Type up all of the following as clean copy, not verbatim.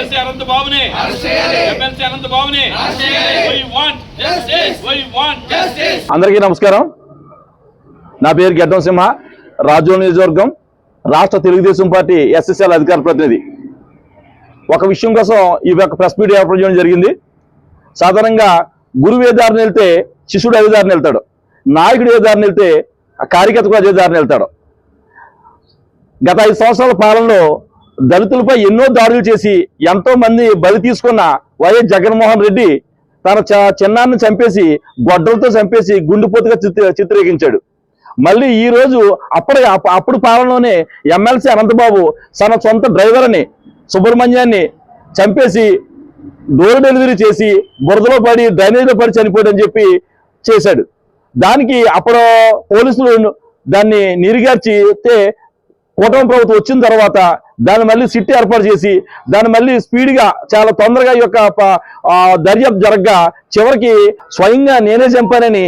MLC అనంత బాబుని అందరికీ నమస్కారం. నా పేరు గడ్డం సింహ, రాజోల్ నియోజకవర్గం రాష్ట్ర తెలుగుదేశం పార్టీ ఎస్ఎస్ఎల్ అధికార ప్రతినిధి. ఒక విషయం కోసం ఈ యొక్క ప్రెస్ మీట్ ఏర్పాటు చేయడం జరిగింది. సాధారణంగా గురువు ఏ దారిని వెళ్తే శిష్యుడు అదే దారిని వెళ్తాడు, నాయకుడు ఏ దారిని వెళ్తే కార్యకర్త కూడా అదే దారిని వెళ్తాడు. గత 5 సంవత్సరాల పాలనలో దళితులపై ఎన్నో దాడులు చేసి ఎంతో మంది బలి తీసుకున్న వైఎస్ జగన్మోహన్ రెడ్డి తన చిన్నాన్ని చంపేసి గొడ్డలతో చంపేసి గుండెపోతుగా చిత్రీకరించాడు. మళ్ళీ ఈ రోజు అప్పుడు పాలనలోనే ఎమ్మెల్సీ అనంతబాబు తన సొంత డ్రైవర్ని సుబ్రహ్మణ్యాన్ని చంపేసి డోర్ డెలివరీ చేసి బురదలో పడి డ్రైనేజీలో పడి చనిపోయాడని చెప్పి చేశాడు. దానికి అప్పుడు పోలీసులు దాన్ని నీరుగార్చితే కూటమి ప్రభుత్వం వచ్చిన తర్వాత దాన్ని మళ్ళీ సిట్ ఏర్పాటు చేసి దాన్ని మళ్ళీ స్పీడ్గా చాలా తొందరగా ఈ యొక్క దర్యాప్తు జరగగా చివరికి స్వయంగా నేనే చంపానని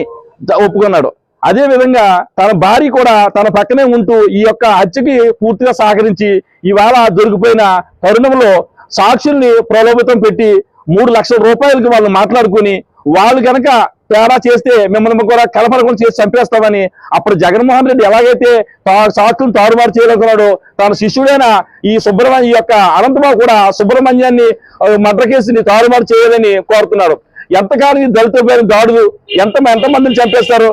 ఒప్పుకున్నాడు. అదే విధంగా తన భార్య కూడా తన పక్కనే ఉంటూ ఈ యొక్క హత్యకి పూర్తిగా సహకరించి ఇవాళ దొరికిపోయిన తరుణంలో సాక్షుల్ని ప్రలోభితం పెట్టి 3 లక్షల రూపాయలకి వాళ్ళు మాట్లాడుకుని వాళ్ళు కనుక తేడా చేస్తే మిమ్మల్ని కూడా కలపరకుండా చేసి చంపేస్తామని అప్పుడు జగన్మోహన్ రెడ్డి ఎలాగైతే సాక్షులను తారుమారు చేయలేకున్నాడో తన శిష్యుడైన ఈ యొక్క అనంతబాబు కూడా సుబ్రహ్మణ్యాన్ని మర్డర్ కేసుని తారుమారు చేయాలని కోరుతున్నాడు. ఎంతకాలం ఈ దళితులపై దాడులు ఎంతమందిని చంపేస్తారు?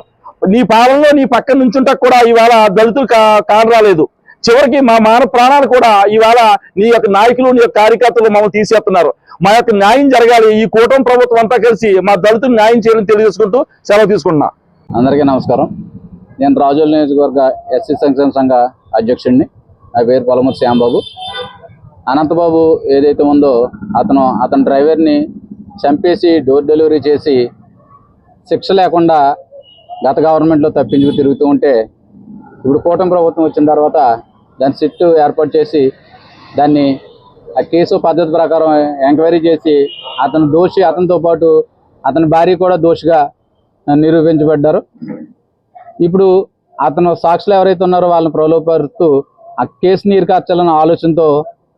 నీ పాలనలో నీ పక్కన నుంచుంటా కూడా ఇవాళ దళితులు కానరాలేదు. చివరికి మా మానవ ప్రాణాలు కూడా ఇవాళ నీ యొక్క నాయకులు నీ యొక్క కార్యకర్తలు మమ్మల్ని తీసేస్తున్నారు. మా యొక్క న్యాయం జరగాలి. ఈ కూటమి ప్రభుత్వం అంతా కలిసి మా దళితులు న్యాయం చేయాలని తెలియజేసుకుంటూ సెలవు తీసుకుంటున్నా. అందరికీ నమస్కారం. నేను రాజోల్ నియోజకవర్గ ఎస్సీ సంక్షేమ సంఘ అధ్యక్షుడిని. నా పేరు పొలమూరి శ్యాంబాబు. అనంతబాబు ఏదైతే ఉందో అతను డ్రైవర్ని చంపేసి డోర్ డెలివరీ చేసి శిక్ష లేకుండా గత గవర్నమెంట్లో తప్పించుకు తిరుగుతూ ఉంటే ఇప్పుడు కూటమి ప్రభుత్వం వచ్చిన తర్వాత దాన్ని సిట్టు ఏర్పాటు చేసి దాన్ని ఆ కేసు పద్ధతి ప్రకారం ఎంక్వైరీ చేసి అతను దోషి, అతనితో పాటు అతని భార్య కూడా దోషిగా నిరూపించబడ్డారు. ఇప్పుడు అతను సాక్షులు ఎవరైతే ఉన్నారో వాళ్ళని ప్రలోభపరుస్తూ ఆ కేసు నీరు కార్చాలన్న ఆలోచనతో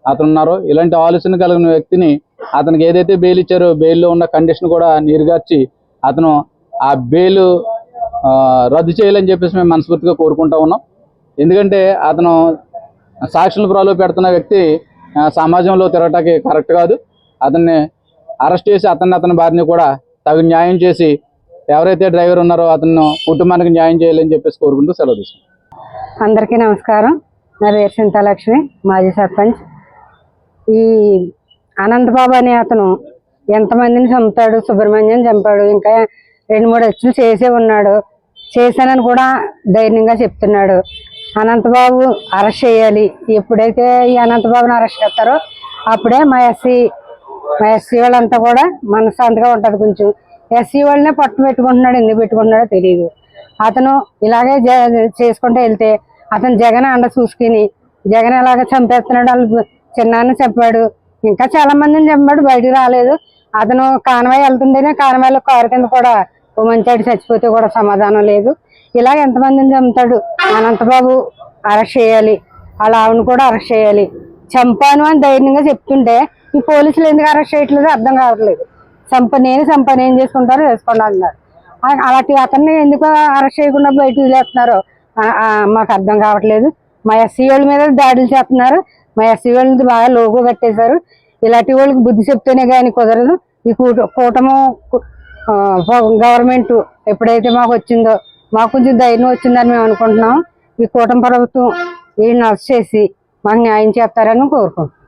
అతను ఉన్నారో, ఇలాంటి ఆలోచన కలిగిన వ్యక్తిని అతనికి ఏదైతే బెయిల్ ఇచ్చారో బెయిల్లో ఉన్న కండిషన్ కూడా నీరుగార్చి అతను ఆ బెయిల్ రద్దు చేయాలని చెప్పేసి మేము మనస్ఫూర్తిగా కోరుకుంటా ఉన్నాం. ఎందుకంటే అతను సాక్షులను ప్రలోభ పెడుతున్న వ్యక్తి సమాజంలో తిరగటానికి కరెక్ట్ కాదు. అతన్ని అరెస్ట్ చేసి అతని భార్యని కూడా తగు న్యాయం చేసి ఎవరైతే డ్రైవర్ ఉన్నారో అతను కుటుంబానికి న్యాయం చేయాలని చెప్పేసి కోరుకుంటూ సెలవు తీసుకుంటాం. అందరికీ నమస్కారం. నా పేరు చింతాలక్ష్మి, మాజీ సర్పంచ్. ఈ అనంతబాబు అనే అతను ఎంతమందిని చంపుతాడు, సుబ్రహ్మణ్యం చంపాడు, ఇంకా 2-3 హత్యలు చేసే ఉన్నాడు. చేశానని కూడా ధైర్యంగా చెప్తున్నాడు. అనంతబాబు అరెస్ట్ చేయాలి. ఎప్పుడైతే ఈ అనంతబాబుని అరెస్ట్ చేస్తారో అప్పుడే మా ఎస్సీ వాళ్ళంతా కూడా మనశ్శాంతిగా ఉంటుంది. కొంచెం ఎస్సీ వాళ్ళనే పట్టు పెట్టుకుంటున్నాడు, ఎందుకు పెట్టుకుంటున్నాడో తెలియదు. అతను ఇలాగే చేసుకుంటూ వెళ్తే అతను జగన్ అండ చూసుకుని జగన్ ఎలాగ చంపేస్తున్నాడు, వాళ్ళు చిన్నాన్ని చంపాడు, ఇంకా చాలా మందిని చంపాడు, బయటికి రాలేదు. అతను కాన్వాయ్ వెళ్తుంటేనే కాన్వాయ్లో కారు కింద కూడా ఓ మంచాడు చచ్చిపోతే కూడా సమాధానం లేదు. ఇలాగ ఎంతమందిని చంపుతాడు. అనంతబాబు అరెస్ట్ చేయాలి, వాళ్ళ ఆవిడని కూడా అరెస్ట్ చేయాలి. చంపాను అని ధైర్యంగా చెప్తుంటే ఈ పోలీసులు ఎందుకు అరెస్ట్ చేయట్లేదు అర్థం కావట్లేదు. నేను ఏం చేసుకుంటారో వేసుకోండి అన్నారు. అలాంటి అతన్ని ఎందుకు అరెస్ట్ చేయకుండా బయట వదిలేస్తున్నారో మాకు అర్థం కావట్లేదు. మా ఎస్సీ వాళ్ళ మీద దాడులు చేస్తున్నారు. మా ఎస్సీ వాళ్ళని బాగా లోగో కట్టేశారు. ఇలాంటి వాళ్ళకి బుద్ధి చెప్తేనే కానీ కుదరదు. ఈ కూటమి గవర్నమెంట్ ఎప్పుడైతే మాకు వచ్చిందో మాకు కొంచెం ధైర్యం వచ్చిందని మేము అనుకుంటున్నాం. ఈ కూటమి ప్రభుత్వం వీళ్ళని అరెస్ట్ చేసి మాకు న్యాయం చేస్తారని కోరుకుంటున్నాం.